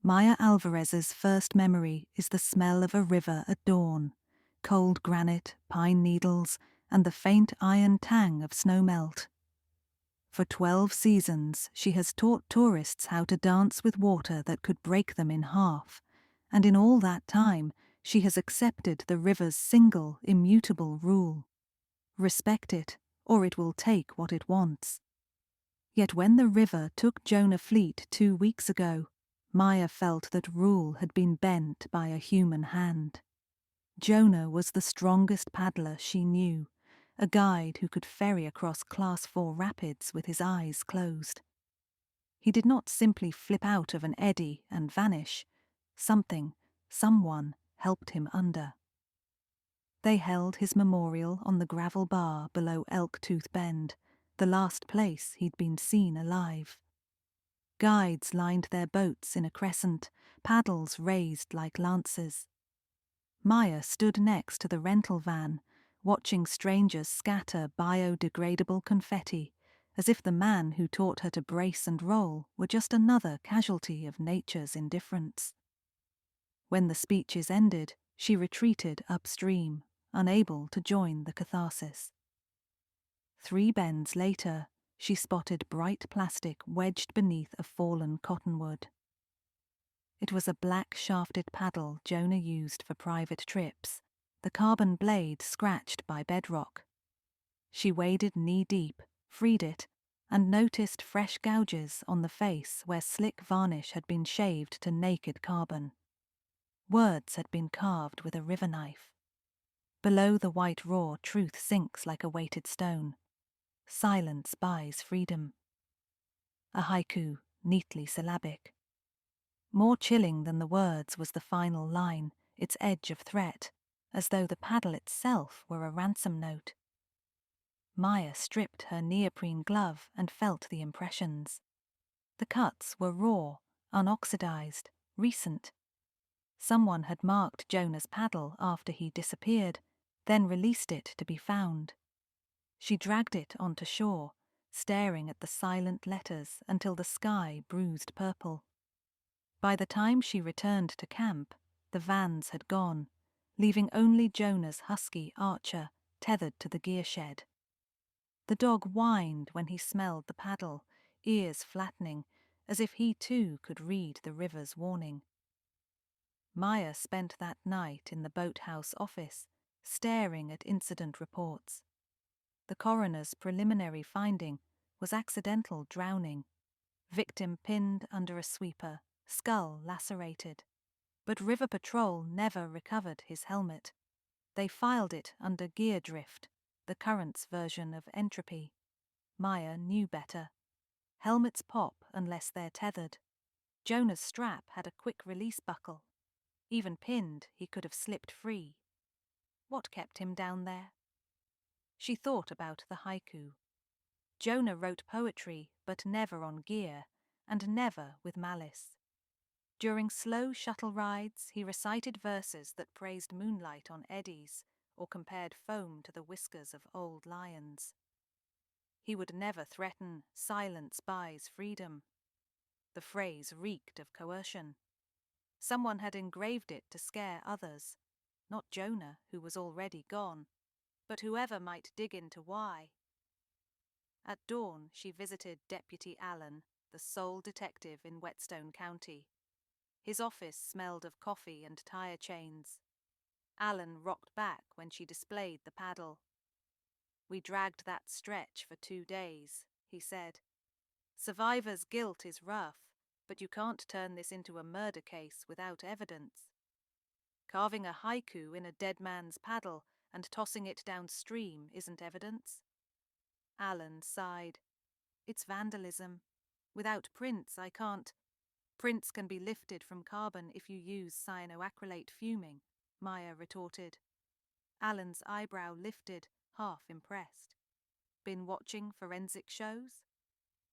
Maya Alvarez's first memory is the smell of a river at dawn, cold granite, pine needles, and the faint iron tang of snowmelt. For 12 seasons, she has taught tourists how to dance with water that could break them in half, and in all that time, she has accepted the river's single, immutable rule: respect it, or it will take what it wants. Yet when the river took Jonah Fleet 2 weeks ago, Maya felt that rule had been bent by a human hand. Jonah was the strongest paddler she knew, a guide who could ferry across Class 4 rapids with his eyes closed. He did not simply flip out of an eddy and vanish. Someone helped him under. They held his memorial on the gravel bar below Elk Tooth Bend, the last place he'd been seen alive. Guides lined their boats in a crescent, paddles raised like lances. Maya stood next to the rental van, watching strangers scatter biodegradable confetti, as if the man who taught her to brace and roll were just another casualty of nature's indifference. When the speeches ended, she retreated upstream, unable to join the catharsis. 3 bends later, she spotted bright plastic wedged beneath a fallen cottonwood. It was a black-shafted paddle Jonah used for private trips, the carbon blade scratched by bedrock. She waded knee-deep, freed it, and noticed fresh gouges on the face where slick varnish had been shaved to naked carbon. Words had been carved with a river knife. Below the white raw, truth sinks like a weighted stone. Silence buys freedom. A haiku, neatly syllabic. More chilling than the words was the final line, its edge of threat, as though the paddle itself were a ransom note. Maya stripped her neoprene glove and felt the impressions. The cuts were raw, unoxidized, recent. Someone had marked Jonah's paddle after he disappeared, then released it to be found. She dragged it onto shore, staring at the silent letters until the sky bruised purple. By the time she returned to camp, the vans had gone, leaving only Jonah's husky Archer tethered to the gear shed. The dog whined when he smelled the paddle, ears flattening, as if he too could read the river's warning. Maya spent that night in the boathouse office, staring at incident reports. The coroner's preliminary finding was accidental drowning, victim pinned under a sweeper, skull lacerated. But River Patrol never recovered his helmet. They filed it under gear drift, the current's version of entropy. Maya knew better. Helmets pop unless they're tethered. Jonah's strap had a quick-release buckle. Even pinned, he could have slipped free. What kept him down there? She thought about the haiku. Jonah wrote poetry, but never on gear, and never with malice. During slow shuttle rides, he recited verses that praised moonlight on eddies or compared foam to the whiskers of old lions. He would never threaten "silence buys freedom." The phrase reeked of coercion. Someone had engraved it to scare others, not Jonah, who was already gone, but whoever might dig into why. At dawn, she visited Deputy Allen, the sole detective in Whetstone County. His office smelled of coffee and tire chains. Allen rocked back when she displayed the paddle. "We dragged that stretch for 2 days," he said. "Survivor's guilt is rough, but you can't turn this into a murder case without evidence. Carving a haiku in a dead man's paddle and tossing it downstream isn't evidence." Allen sighed. "It's vandalism. Without prints, I can't—" "Prints can be lifted from carbon if you use cyanoacrylate fuming," Maya retorted. Allen's eyebrow lifted, half impressed. "Been watching forensic shows?"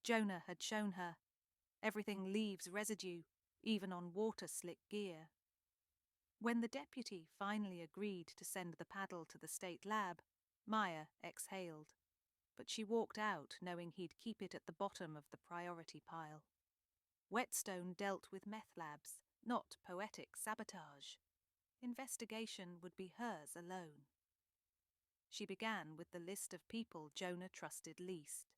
Jonah had shown her. Everything leaves residue, even on water-slick gear. When the deputy finally agreed to send the paddle to the state lab, Maya exhaled. But she walked out knowing he'd keep it at the bottom of the priority pile. Whetstone dealt with meth labs, not poetic sabotage. Investigation would be hers alone. She began with the list of people Jonah trusted least.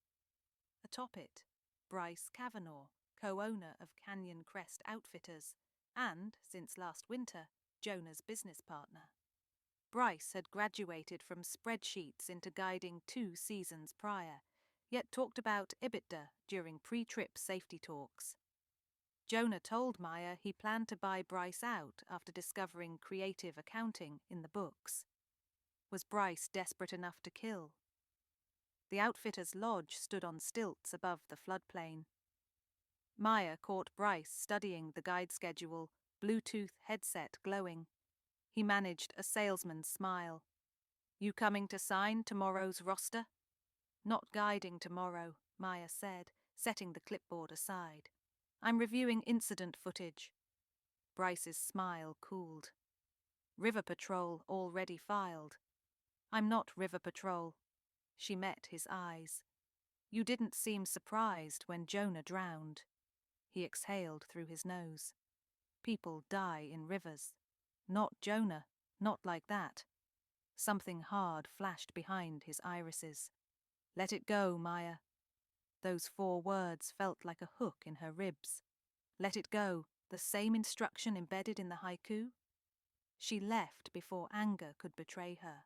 Atop it, Bryce Cavanaugh, co-owner of Canyon Crest Outfitters, and, since last winter, Jonah's business partner. Bryce had graduated from spreadsheets into guiding 2 seasons prior, yet talked about EBITDA during pre-trip safety talks. Jonah told Maya he planned to buy Bryce out after discovering creative accounting in the books. Was Bryce desperate enough to kill? The Outfitters' lodge stood on stilts above the floodplain. Maya caught Bryce studying the guide schedule, Bluetooth headset glowing. He managed a salesman's smile. "You coming to sign tomorrow's roster?" "Not guiding tomorrow," Maya said, setting the clipboard aside. "I'm reviewing incident footage." Bryce's smile cooled. "River Patrol already filed." "I'm not River Patrol." She met his eyes. "You didn't seem surprised when Jonah drowned." He exhaled through his nose. "People die in rivers. Not Jonah, not like that." Something hard flashed behind his irises. "Let it go, Maya." Those 4 words felt like a hook in her ribs. Let it go, the same instruction embedded in the haiku? She left before anger could betray her.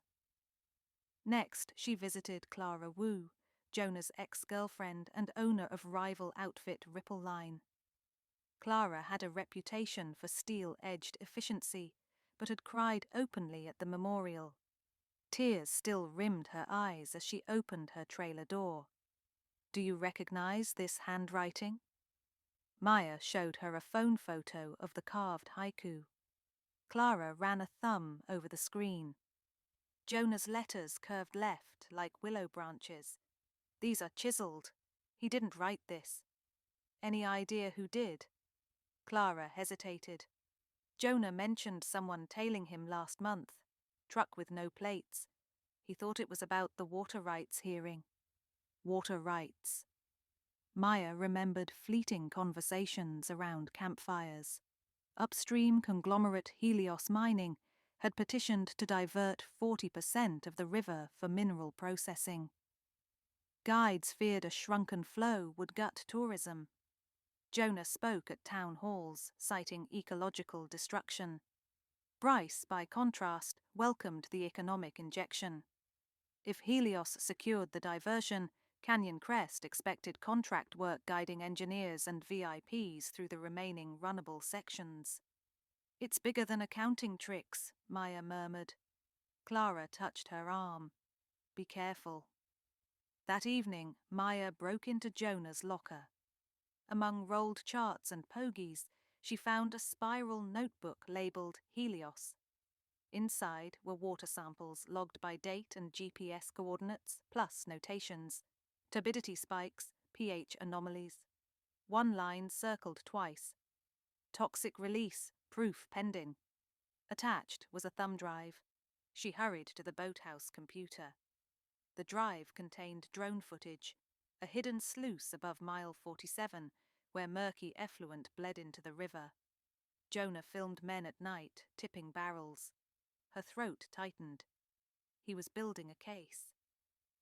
Next, she visited Clara Wu, Jonah's ex-girlfriend and owner of rival outfit Ripple Line. Clara had a reputation for steel-edged efficiency, but had cried openly at the memorial. Tears still rimmed her eyes as she opened her trailer door. "Do you recognize this handwriting?" Maya showed her a phone photo of the carved haiku. Clara ran a thumb over the screen. "Jonah's letters curved left like willow branches. These are chiseled. He didn't write this." "Any idea who did?" Clara hesitated. "Jonah mentioned someone tailing him last month. Truck with no plates. He thought it was about the water rights hearing." Water rights. Maya remembered fleeting conversations around campfires. Upstream conglomerate Helios Mining had petitioned to divert 40% of the river for mineral processing. Guides feared a shrunken flow would gut tourism. Jonah spoke at town halls, citing ecological destruction. Bryce, by contrast, welcomed the economic injection. If Helios secured the diversion, Canyon Crest expected contract work guiding engineers and VIPs through the remaining runnable sections. "It's bigger than accounting tricks," Maya murmured. Clara touched her arm. "Be careful." That evening, Maya broke into Jonah's locker. Among rolled charts and pogies, she found a spiral notebook labeled Helios. Inside were water samples logged by date and GPS coordinates, plus notations. Turbidity spikes, pH anomalies. One line circled twice. "Toxic release, proof pending." Attached was a thumb drive. She hurried to the boathouse computer. The drive contained drone footage, a hidden sluice above mile 47, where murky effluent bled into the river. Jonah filmed men at night, tipping barrels. Her throat tightened. He was building a case.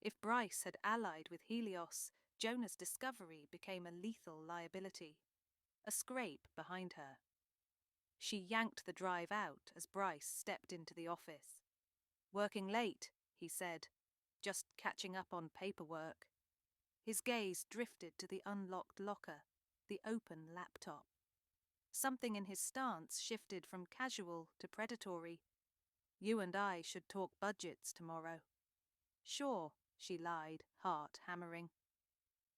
If Bryce had allied with Helios, Jonah's discovery became a lethal liability. A scrape behind her. She yanked the drive out as Bryce stepped into the office. "Working late," he said. "Just catching up on paperwork." His gaze drifted to the unlocked locker, the open laptop. Something in his stance shifted from casual to predatory. "You and I should talk budgets tomorrow." "Sure," she lied, heart hammering.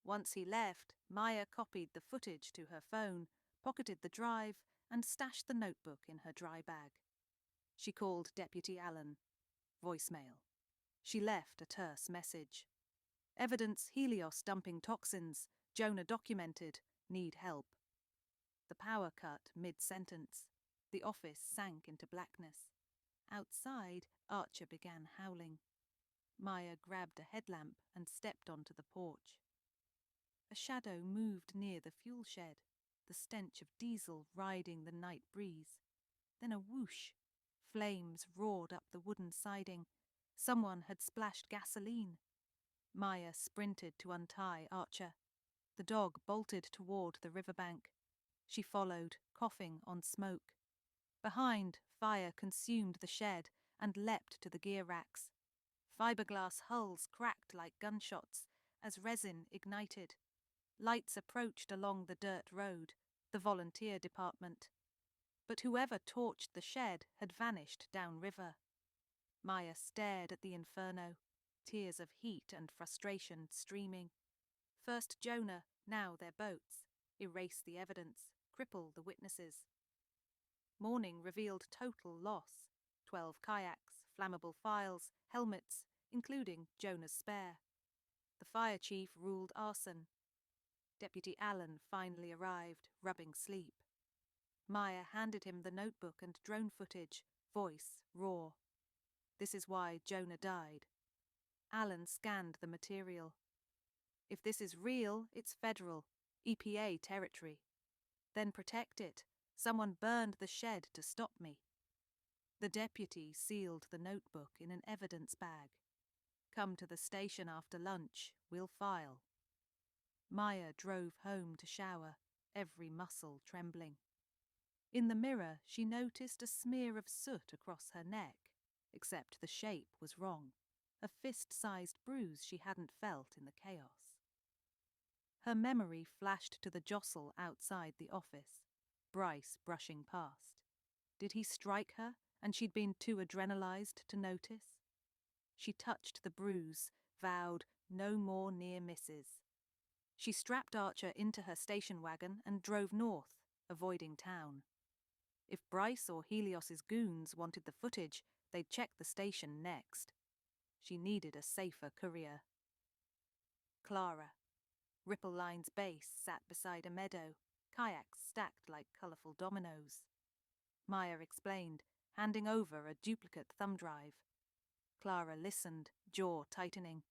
Once he left, Maya copied the footage to her phone, pocketed the drive, and stashed the notebook in her dry bag. She called Deputy Allen. Voicemail. She left a terse message. "Evidence Helios dumping toxins. Jonah documented. Need help." The power cut mid-sentence. The office sank into blackness. Outside, Archer began howling. Maya grabbed a headlamp and stepped onto the porch. A shadow moved near the fuel shed. the stench of diesel riding the night breeze. Then a whoosh. Flames roared up the wooden siding. Someone had splashed gasoline. Maya sprinted to untie Archer. The dog bolted toward the riverbank. She followed, coughing on smoke. Behind, fire consumed the shed and leapt to the gear racks. Fiberglass hulls cracked like gunshots as resin ignited. Lights approached along the dirt road, the volunteer department. But whoever torched the shed had vanished downriver. Maya stared at the inferno, tears of heat and frustration streaming. First Jonah, now their boats, erase the evidence, cripple the witnesses. Morning revealed total loss. 12 kayaks, flammable files, helmets, including Jonah's spare. The fire chief ruled arson. Deputy Allen finally arrived, rubbing sleep. Maya handed him the notebook and drone footage, voice raw. This is why Jonah died. Allen scanned the material. If this is real, it's federal, EPA territory. Then protect it. Someone burned the shed to stop me. The deputy sealed the notebook in an evidence bag. Come to the station after lunch, we'll file. Maya drove home to shower, every muscle trembling. In the mirror, she noticed a smear of soot across her neck, except the shape was wrong, a fist-sized bruise she hadn't felt in the chaos. Her memory flashed to the jostle outside the office, Bryce brushing past. Did he strike her, and she'd been too adrenalized to notice? She touched the bruise, vowed no more near misses. She strapped Archer into her station wagon and drove north, avoiding town. If Bryce or Helios's goons wanted the footage, they'd check the station next. She needed a safer courier. Clara. Ripple Line's base sat beside a meadow, kayaks stacked like colourful dominoes. Maya explained, handing over a duplicate thumb drive. Clara listened, jaw tightening.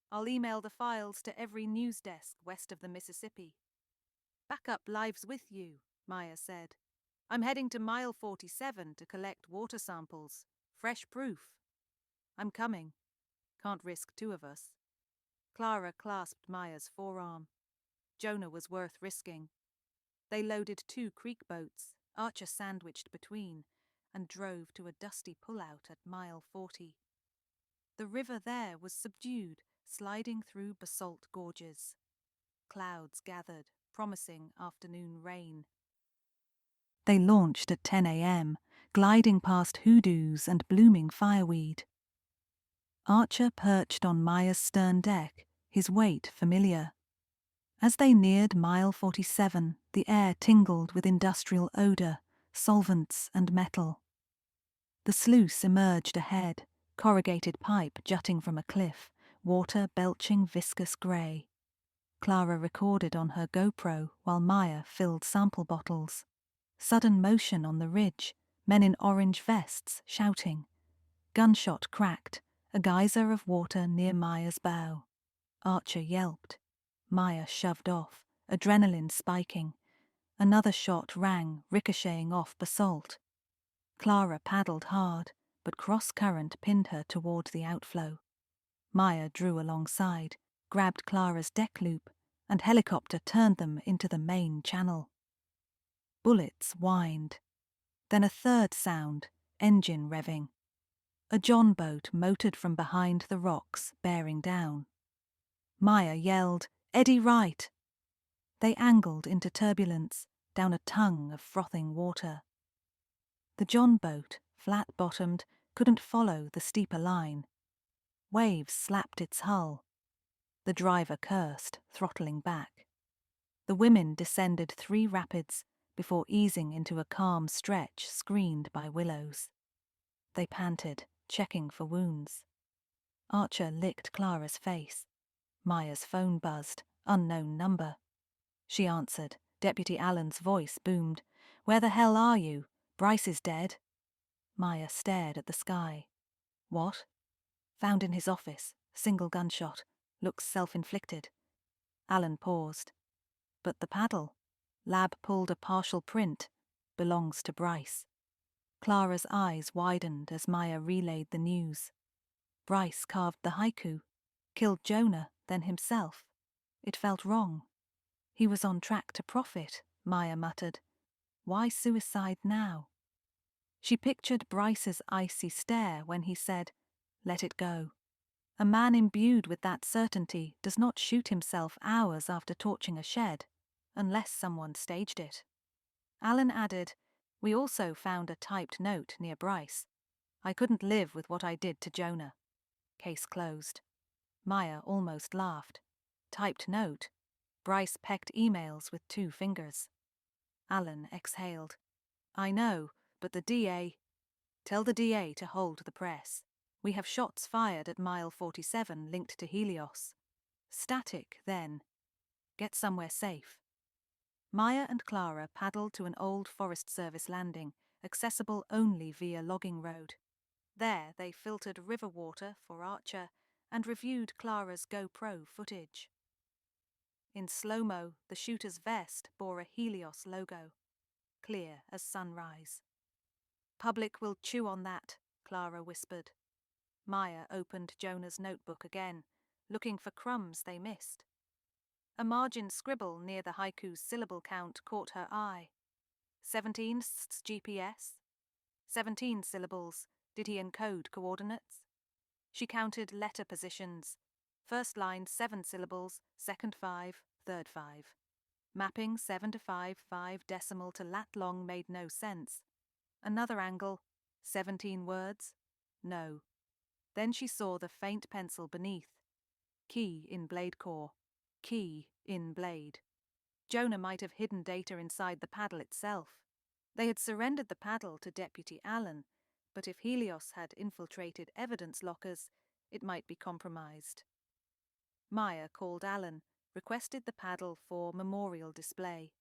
I'll email the files to every news desk west of the Mississippi. Backup lives with you, Maya said. I'm heading to mile 47 to collect water samples. Fresh proof. I'm coming. Can't risk two of us. Clara clasped Maya's forearm. Jonah was worth risking. They loaded 2 creek boats, Archer sandwiched between, and drove to a dusty pullout at mile 40. The river there was subdued, sliding through basalt gorges. Clouds gathered, promising afternoon rain. They launched at 10 a.m., gliding past hoodoos and blooming fireweed. Archer perched on Maya's stern deck, his weight familiar. As they neared mile 47, the air tingled with industrial odour, solvents and metal. The sluice emerged ahead, corrugated pipe jutting from a cliff, water belching viscous grey. Clara recorded on her GoPro while Maya filled sample bottles. Sudden motion on the ridge, men in orange vests shouting. Gunshot cracked, a geyser of water near Maya's bow. Archer yelped. Maya shoved off, adrenaline spiking. Another shot rang, ricocheting off basalt. Clara paddled hard, but cross-current pinned her toward the outflow. Maya drew alongside, grabbed Clara's deck loop, and helicopter turned them into the main channel. Bullets whined. Then a third sound, engine revving. A John boat motored from behind the rocks, bearing down. Maya yelled, "Eddie right!" They angled into turbulence, down a tongue of frothing water. The John boat, flat-bottomed, couldn't follow the steeper line. Waves slapped its hull. The driver cursed, throttling back. The women descended 3 rapids before easing into a calm stretch screened by willows. They panted, checking for wounds. Archer licked Clara's face. Maya's phone buzzed, unknown number. She answered. Deputy Allen's voice boomed. "Where the hell are you? Bryce is dead." Maya stared at the sky. "What?" "Found in his office. Single gunshot. Looks self-inflicted." Allen paused. "But the paddle?" Lab pulled a partial print. Belongs to Bryce. Clara's eyes widened as Maya relayed the news. Bryce carved the haiku, killed Jonah, then himself. It felt wrong. He was on track to profit, Maya muttered. Why suicide now? She pictured Bryce's icy stare when he said, "Let it go." A man imbued with that certainty does not shoot himself hours after torching a shed, unless someone staged it. Alan added, "We also found a typed note near Bryce. I couldn't live with what I did to Jonah." Case closed. Maya almost laughed. Typed note. Bryce pecked emails with 2 fingers. Alan exhaled. "I know, but the DA... Tell the DA to hold the press. We have shots fired at mile 47 linked to Helios. Static, then. Get somewhere safe." Maya and Clara paddled to an old Forest Service landing, accessible only via logging road. There they filtered river water for Archer and reviewed Clara's GoPro footage. In slow-mo, the shooter's vest bore a Helios logo, clear as sunrise. "Public will chew on that," Clara whispered. Maya opened Jonah's notebook again, looking for crumbs they missed. A margin scribble near the haiku's syllable count caught her eye. 17 GPS? 17 syllables. Did he encode coordinates? She counted letter positions. First line 7 syllables, second 5, third 5. Mapping 7 to 5, 5 decimal to lat long made no sense. Another angle, 17 words? No. Then she saw the faint pencil beneath. Key in blade core. Key in blade. Jonah might have hidden data inside the paddle itself. They had surrendered the paddle to Deputy Allen, but if Helios had infiltrated evidence lockers, it might be compromised. Maya called Allen, requested the paddle for memorial display.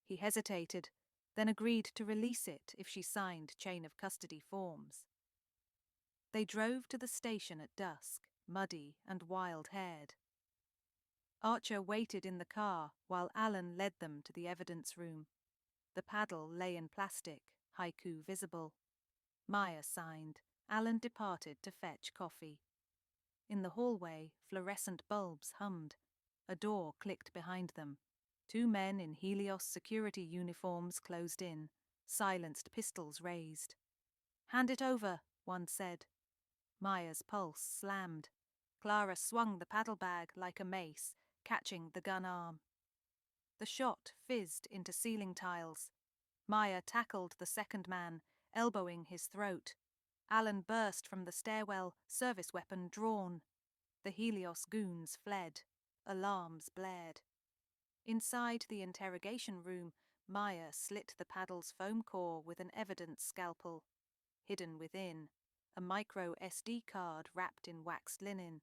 He hesitated, then agreed to release it if she signed chain of custody forms. They drove to the station at dusk, muddy and wild-haired. Archer waited in the car while Allen led them to the evidence room. The paddle lay in plastic, haiku visible. Maya signed. Allen departed to fetch coffee. In the hallway, fluorescent bulbs hummed. A door clicked behind them. 2 men in Helios security uniforms closed in, silenced pistols raised. "Hand it over," one said. Maya's pulse slammed. Clara swung the paddle bag like a mace, catching the gun arm. The shot fizzed into ceiling tiles. Maya tackled the second man, elbowing his throat. Allen burst from the stairwell, service weapon drawn. The Helios goons fled. Alarms blared. Inside the interrogation room, Maya slit the paddle's foam core with an evidence scalpel. Hidden within, a micro SD card wrapped in waxed linen.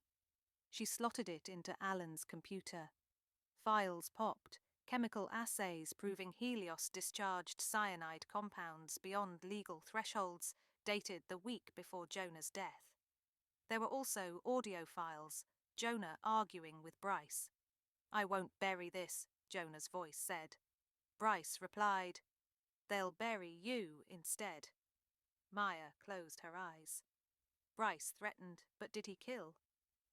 She slotted it into Allen's computer. Files popped, chemical assays proving Helios discharged cyanide compounds beyond legal thresholds, dated the week before Jonah's death. There were also audio files, Jonah arguing with Bryce. "I won't bury this," Jonah's voice said. Bryce replied, "They'll bury you instead." Maya closed her eyes. Bryce threatened, but did he kill?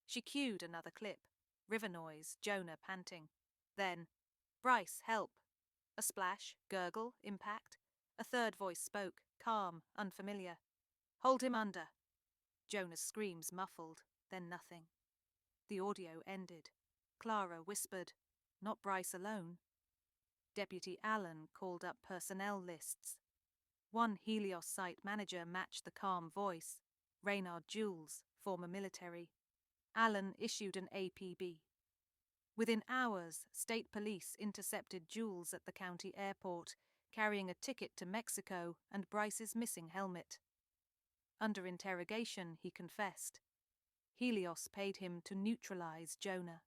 She cued another clip. River noise, Jonah panting. Then, "Bryce, help." A splash, gurgle, impact. A third voice spoke, calm, unfamiliar. "Hold him under." Jonah's screams muffled, then nothing. The audio ended. Clara whispered, "Not Bryce alone." Deputy Allen called up personnel lists. One Helios site manager matched the calm voice. Reynard Jules, former military. Allen issued an APB. Within hours, state police intercepted Jules at the county airport, carrying a ticket to Mexico and Bryce's missing helmet. Under interrogation, he confessed. Helios paid him to neutralize Jonah.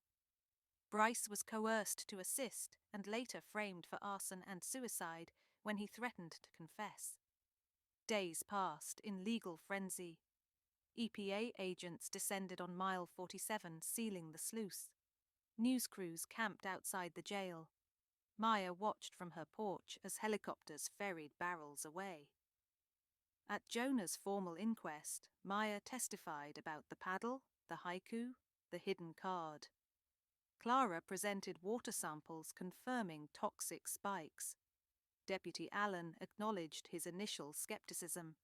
Bryce was coerced to assist and later framed for arson and suicide when he threatened to confess. Days passed in legal frenzy. EPA agents descended on mile 47, sealing the sluice. News crews camped outside the jail. Maya watched from her porch as helicopters ferried barrels away. At Jonah's formal inquest, Maya testified about the paddle, the haiku, the hidden card. Clara presented water samples confirming toxic spikes. Deputy Allen acknowledged his initial skepticism.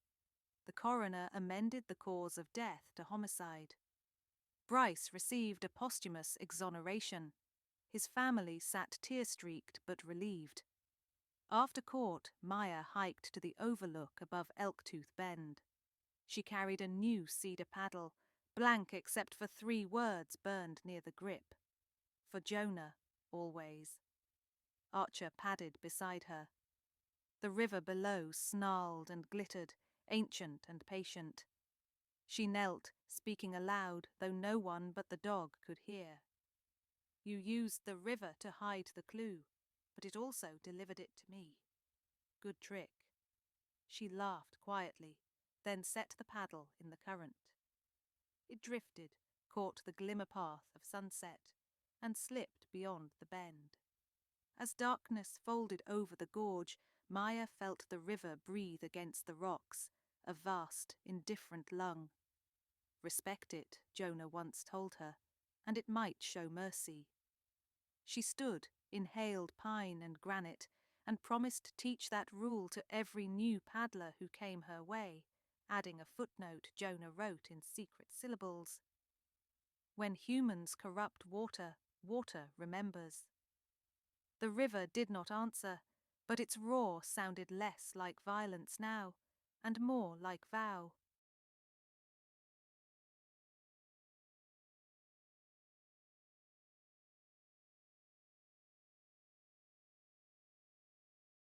The coroner amended the cause of death to homicide. Bryce received a posthumous exoneration. His family sat tear-streaked but relieved. After court, Maya hiked to the overlook above Elktooth Bend. She carried a new cedar paddle, blank except for 3 words burned near the grip. For Jonah, always. Archer padded beside her. The river below snarled and glittered, ancient and patient. She knelt, speaking aloud, though no one but the dog could hear. You used the river to hide the clue, but it also delivered it to me. Good trick. She laughed quietly, then set the paddle in the current. It drifted, caught the glimmer path of sunset, and slipped beyond the bend. As darkness folded over the gorge, Maya felt the river breathe against the rocks, a vast, indifferent lung. Respect it, Jonah once told her, and it might show mercy. She stood, inhaled pine and granite, and promised to teach that rule to every new paddler who came her way, adding a footnote Jonah wrote in secret syllables. When humans corrupt water, water remembers. The river did not answer, but its roar sounded less like violence now, and more like vow.